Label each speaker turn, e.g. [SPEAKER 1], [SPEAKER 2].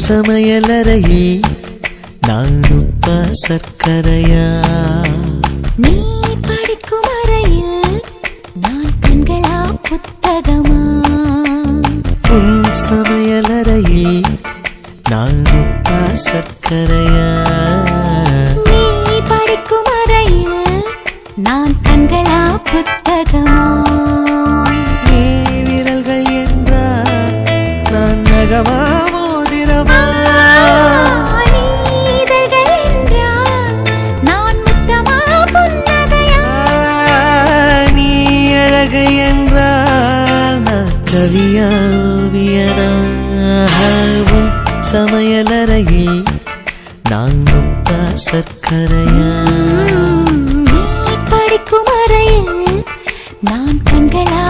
[SPEAKER 1] சமையலறையே நான் உப்பா சர்க்கரையா?
[SPEAKER 2] நீ படிக்கும் அறையில் நான் கண்களா புத்தகமா?
[SPEAKER 1] உன் சமையலறையே நான் உப்பா சர்க்கரையா?
[SPEAKER 2] நீ படிக்கும் அறையில் நான் கண்களா புத்தகமா?
[SPEAKER 1] நீ விரல்கள் என்றால் நான் நகமா மோதிரமா?
[SPEAKER 2] நீதழ்கள் என்றால் நான் முத்தமா புன்னகையா?
[SPEAKER 1] நீ அழகு என்றால் நான் கவியா ஓவியனா? உன் சமையலறையே நான் உப்பா சர்க்கரையா?
[SPEAKER 2] நீ படிக்கும் அறையில் நான் கண்களா